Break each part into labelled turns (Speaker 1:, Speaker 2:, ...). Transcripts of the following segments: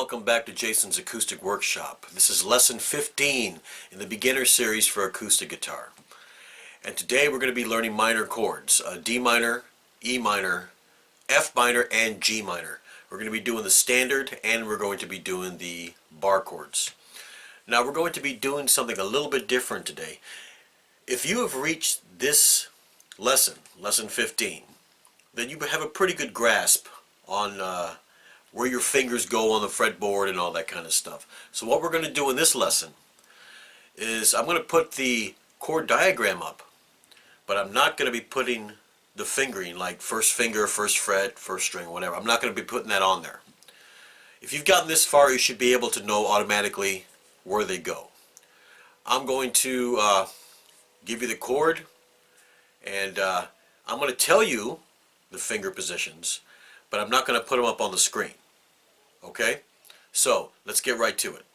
Speaker 1: welcome back to Jason's Acoustic Workshop. This is lesson 15 in the beginner series for acoustic guitar. And today we're going to be learning minor chords, D minor, E minor, F minor, and G minor. We're going to be doing the standard and we're going to be doing the bar chords. Now we're going to be doing something a little bit different today. If you have reached this lesson, lesson 15, then you have a pretty good grasp on where your fingers go on the fretboard and all that kind of stuff. So what we're going to do in this lesson is I'm going to put the chord diagram up, but I'm not going to be putting the fingering like first finger, first fret, first string, whatever. I'm not going to be putting that on there. If you've gotten this far, you should be able to know automatically where they go. I'm going to give you the chord, and I'm going to tell you the finger positions, but I'm not going to put them up on the screen. Okay? So, let's get right to it.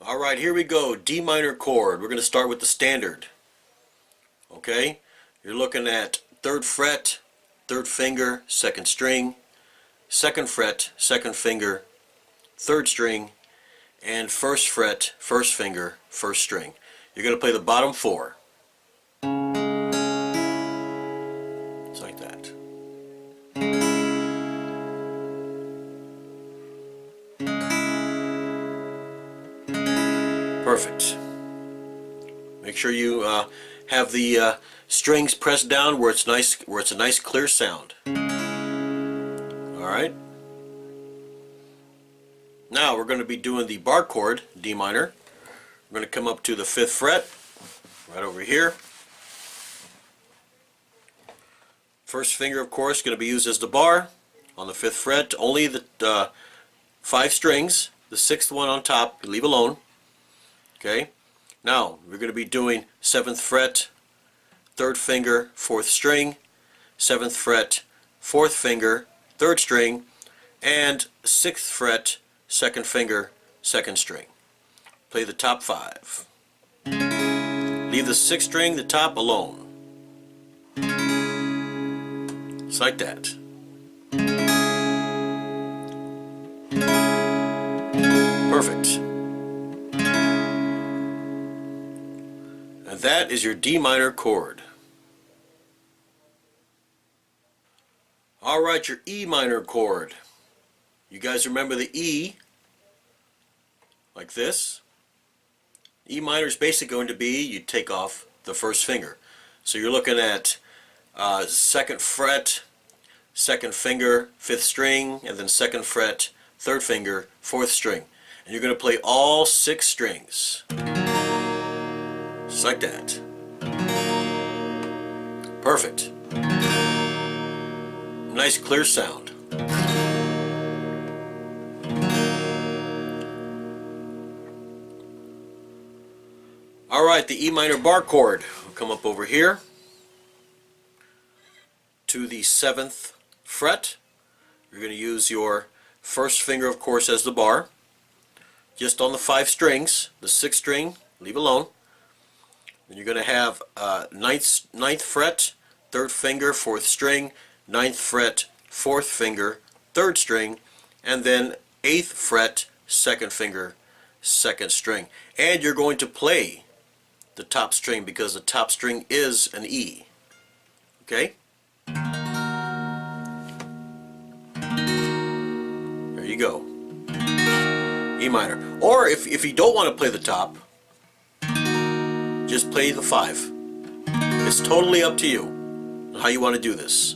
Speaker 1: Alright, here we go. D minor chord. We're going to start with the standard. Okay? You're looking at 3rd fret, 3rd finger, 2nd string, 2nd fret, 2nd finger, 3rd string, and 1st fret, 1st finger, 1st string. You're going to play the bottom 4. It's like that. Perfect. Make sure you have the strings pressed down where it's nice, where it's a nice clear sound. All right. Now we're going to be doing the bar chord, D minor. We're going to come up to the 5th fret, right over here. First finger, of course, going to be used as the bar on the 5th fret. Only the 5 strings. The 6th one on top, you leave alone. Okay. Now we're going to be doing 7th fret, 3rd finger, 4th string, 7th fret, 4th finger, 3rd string, and 6th fret, 2nd finger, 2nd string. Play the top 5. Leave the 6th string, the top, alone. Just like that. Perfect. And that is your D minor chord. Alright, your E minor chord. You guys remember the E, like this. E minor is basically going to be, you take off the 1st finger. So you're looking at 2nd fret, 2nd finger, 5th string, and then 2nd fret, 3rd finger, 4th string. And you're going to play all 6 strings. Just like that. Perfect. Nice clear sound. Alright, the E minor bar chord. We'll come up over here to the 7th fret. You're going to use your 1st finger, of course, as the bar. Just on the 5 strings. The 6th string, leave alone. Then you're going to have 9th fret, 3rd finger, 4th string, 9th fret, 4th finger, 3rd string, and then 8th fret, 2nd finger, 2nd string. And you're going to play the top string because the top string is an E. Okay? There you go. E minor. Or if you don't want to play the top, just play the 5. It's totally up to you on how you want to do this.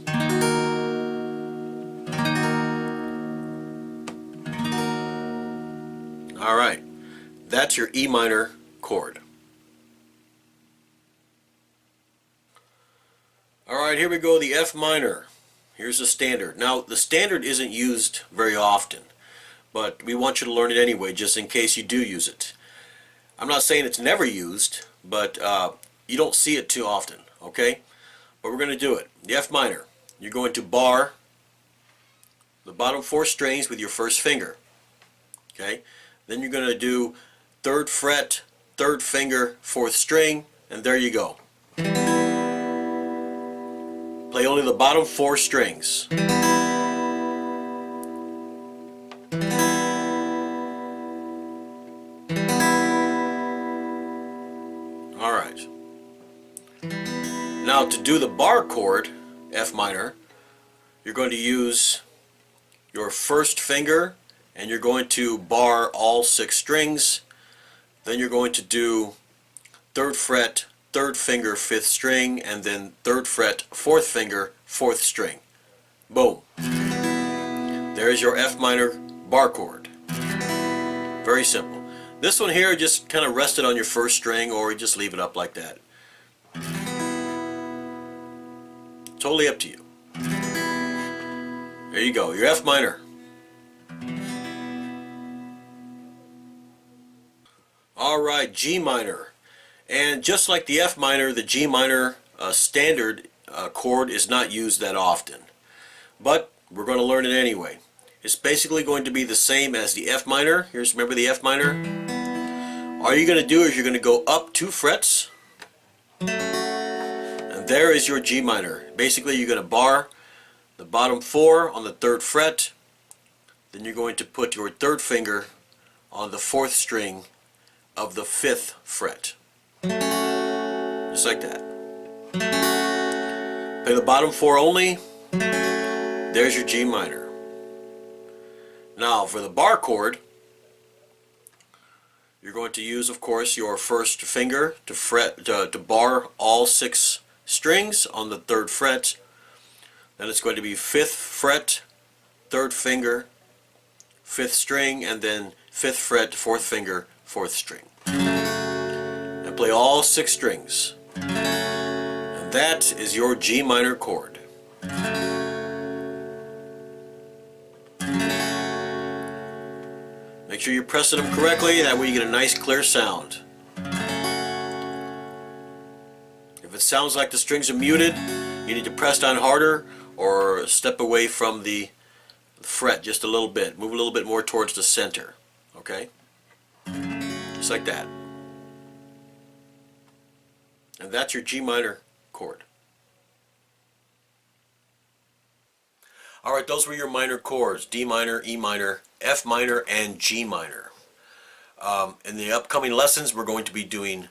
Speaker 1: Alright, that's your E minor chord. Alright, here we go, the F minor. Here's the standard. Now, the standard isn't used very often, but we want you to learn it anyway, just in case you do use it. I'm not saying it's never used, but you don't see it too often, okay? But we're going to do it. The F minor, you're going to bar the bottom 4 strings with your 1st finger, okay? Then you're going to do 3rd fret, 3rd finger, 4th string, and there you go. Play only the bottom 4 strings. Now to do the bar chord, F minor, you're going to use your first finger and you're going to bar all 6 strings. Then you're going to do 3rd fret, 3rd finger, 5th string, and then 3rd fret, 4th finger, 4th string. Boom. There's your F minor bar chord. Very simple. This one here, just kind of rest it on your 1st string, or just leave it up like that. Totally up to you. There you go, your F minor. Alright, G minor. And just like the F minor, the G minor standard chord is not used that often. But we're going to learn it anyway. It's basically going to be the same as the F minor. Here's, remember the F minor? All you're going to do is you're going to go up 2 frets. And there is your G minor. Basically you're going to bar the bottom 4 on the 3rd fret. Then you're going to put your 3rd finger on the 4th string of the 5th fret. Just like that. Play the bottom 4 only. There's your G minor. Now for the bar chord, you're going to use, of course, your 1st finger to bar all 6 strings on the 3rd fret. Then it's going to be 5th fret, 3rd finger, 5th string, and then 5th fret, 4th finger, 4th string. And play all 6 strings. And that is your G minor chord. Make sure you're pressing them correctly, that way you get a nice clear sound. If it sounds like the strings are muted, you need to press down harder or step away from the fret just a little bit. Move a little bit more towards the center. Okay? Just like that. And that's your G minor chord. Alright, those were your minor chords. D minor, E minor, F minor, and G minor. In the upcoming lessons we're going to be doing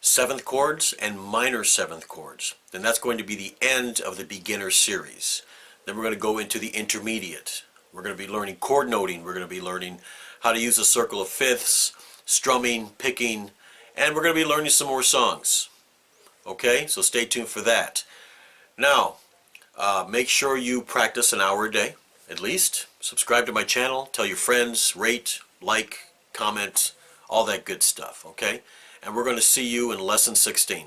Speaker 1: 7th chords and minor 7th chords. Then that's going to be the end of the beginner series. Then we're going to go into the intermediate. We're going to be learning chord noting. We're going to be learning how to use a circle of fifths, strumming, picking, and we're going to be learning some more songs. Okay, so stay tuned for that. Now, make sure you practice an hour a day, at least. Subscribe to my channel, tell your friends, rate, like, comment, all that good stuff, okay? And we're going to see you in lesson 16.